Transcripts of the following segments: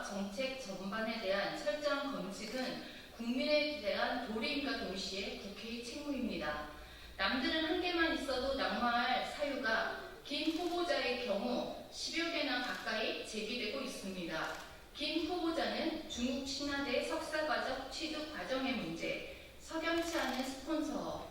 정책 전반에 대한 철저한 검증은 국민에 대한 도리임과 동시에 국회의 책무입니다. 남들은 한 개만 있어도 낙마할 사유가 김 후보자의 경우 10여 개나 가까이 제기되고 있습니다. 김 후보자는 중국 신화대 석사과정 취득 과정의 문제, 석연치 않은 스폰서,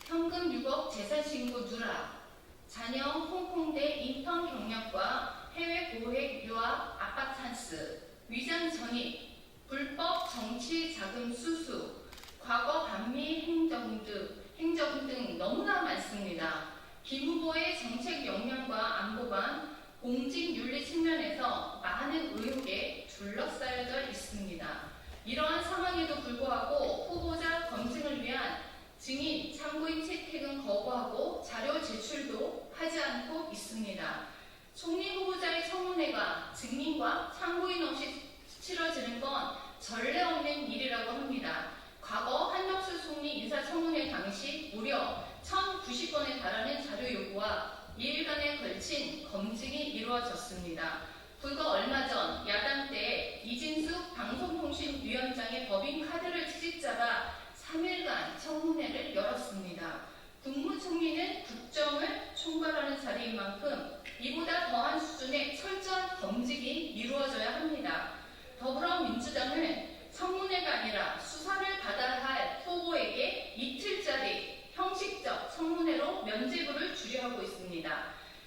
현금 6억 재산신고 누락, 자녀 홍콩대 인턴 경력과 해외 고액 유학 아빠 찬스, 위장 전입, 불법 정치 자금 수수, 과거 반미 행정 등 너무나 많습니다. 김 후보의 정책 역량과 안보관, 공직 윤리 측면에서 많은 의혹에 둘러싸여져 있습니다. 이러한 상황에도 불구하고 후보자 검증을 위한 증인, 참고인 채택은 거부하고 자료 제출도 하지 않고 있습니다. 총리 후보자의 청문회가 증인과 참고인 없이 치러지는 건 전례 없는 일이라고 합니다. 과거 한덕수 총리 인사청문회 당시 무려 1090건에 달하는 자료 요구와 2일간에 걸친 검증이 이루어졌습니다. 불과 얼마 전 야당 때 이진숙 방송통신위원장의 법인카드를 채집자가 3일간 청문회를 열었습니다. 국무총리는 국정을 총괄하는 자리인 만큼 이보다 더한 수준의 철저한 검증이 이루어져야 합니다. 더불어민주당은 청문회가 아니라 수사를 받아야 할 후보에게 이틀짜리 형식적 청문회로 면죄부를 주려하고 있습니다.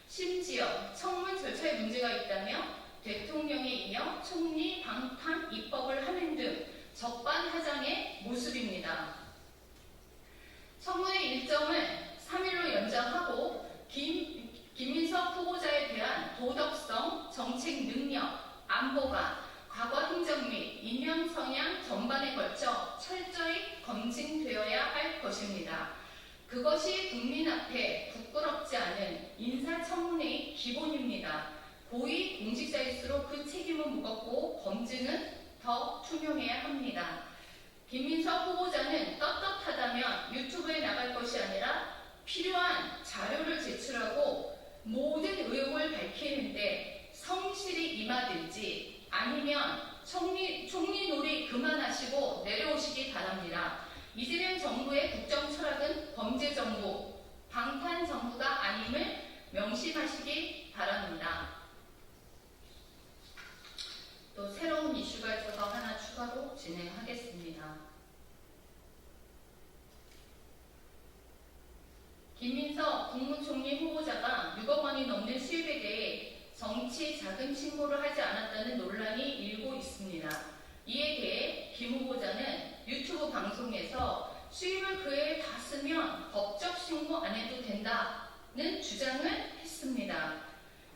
심지어 청문 절차에 문제가 있다며 대통령에 이어 총리 방탄 입법을 하는 등 적반하장의 모습입니다. 청문회 일정을 3일로 연장하고 김민석 후보자에 대한 도덕성, 정책 능력, 안보관, 과거 행정 및 인명 성향 전반에 걸쳐 철저히 검증되어야 할 것입니다. 그것이 국민 앞에 부끄럽지 않은 인사청문회의 기본입니다. 고위 공직자일수록 그 책임은 무겁고 검증은 더 투명해야 합니다. 김민석 후보자는 떳떳하다면 유튜브에 나갈 것이 아니라 필요한 자료를 제출하고 모든 의혹을 밝히는데 성실히 임하든지 아니면 총리 놀이 그만하시고 내려오시기 바랍니다. 이재명 정부의 국정 철학은 범죄 정부, 방탄 정부가 아님을 명심하시기 바랍니다. 또 새로운 이슈가 있어서 하나 추가로 진행하겠습니다. 김민석 국무총리 후보자가 6억 원이 넘는 수입에 대해 정치 자금 신고를 하지 않았다는 논란이 일고 있습니다. 이에 대해 김 후보자는 유튜브 방송에서 수입을 그 해에 다 쓰면 법적 신고 안 해도 된다는 주장을 했습니다.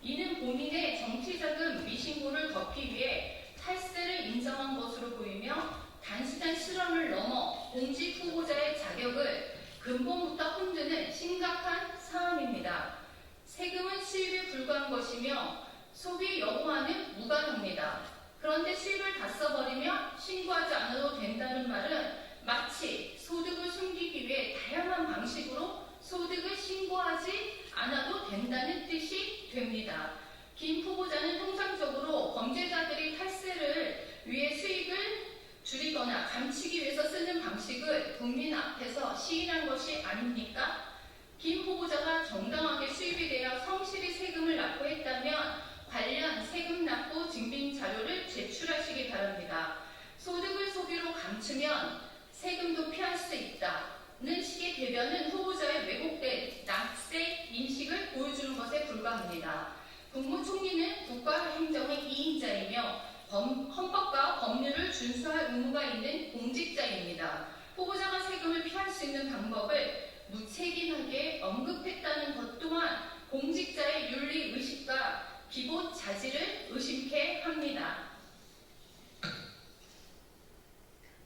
이는 본인의 정치자금 미신고를 덮기 위해 탈세를 인정한 것으로 보이며 단순한 실언을 넘어 공직 후보자의 자격을 근본부터 흔드는 심각한 사안입니다. 세금은 수입에 불과한 것이며 소비 여부와는 무관합니다. 그런데 수입을 다 써버리면 신고하지 않아도 된다는 말은 마치 소득을 숨기기 위해 다양한 방식으로 소득을 신고하지 않아도 된다는 뜻이 됩니다. 김 후보자는 통상적으로 범죄자들이 탈세를 위해 수익을 줄이거나 감추기 위해서 쓰는 방식을 국민 앞에서 시인한 것이 아닙니까? 김 후보자가 정당하게 수입에 대하여 성실히 세금을 납부했다면 관련 세금 납부 증빙 자료를 제출하시기 바랍니다. 소득을 소비로 감추면 세금도 피할 수 있다는 식의 대변은 후보자의 왜곡된 낙세 인식을 보여주는 것에 불과합니다. 국무총리는 국가행정의 2인자이며 헌법과 법률을 준수할 의무가 있는 공직자입니다. 후보자가 세금을 피할 수 있는 방법을 무책임하게 언급했다는 것 또한 공직자의 윤리의식과 기본 자질을 의심케 합니다.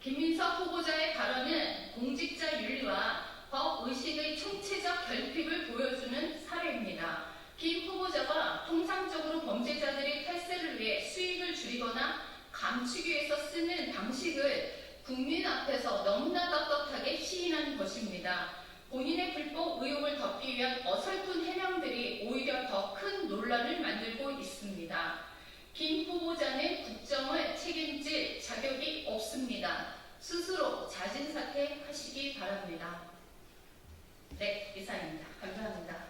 김민석 후보자의 발언은 공직자 윤리와 법의식의 총체적 결핍을 보여주는 사례입니다. 김 후보자가 통상적으로 범죄자들이 탈세를 위해 수익을 줄이거나 감추기 위해서 쓰는 방식을 국민 앞에서 너무나 떳떳하게 시인한 것입니다. 본인의 불법 의혹을 덮기 위한 어설픈 해명들이 오히려 더 큰 논란을 만들고 있습니다. 김 후보자는 국정을 책임질 자격이 없습니다. 스스로 자진 사퇴하시기 바랍니다. 네, 이상입니다. 감사합니다.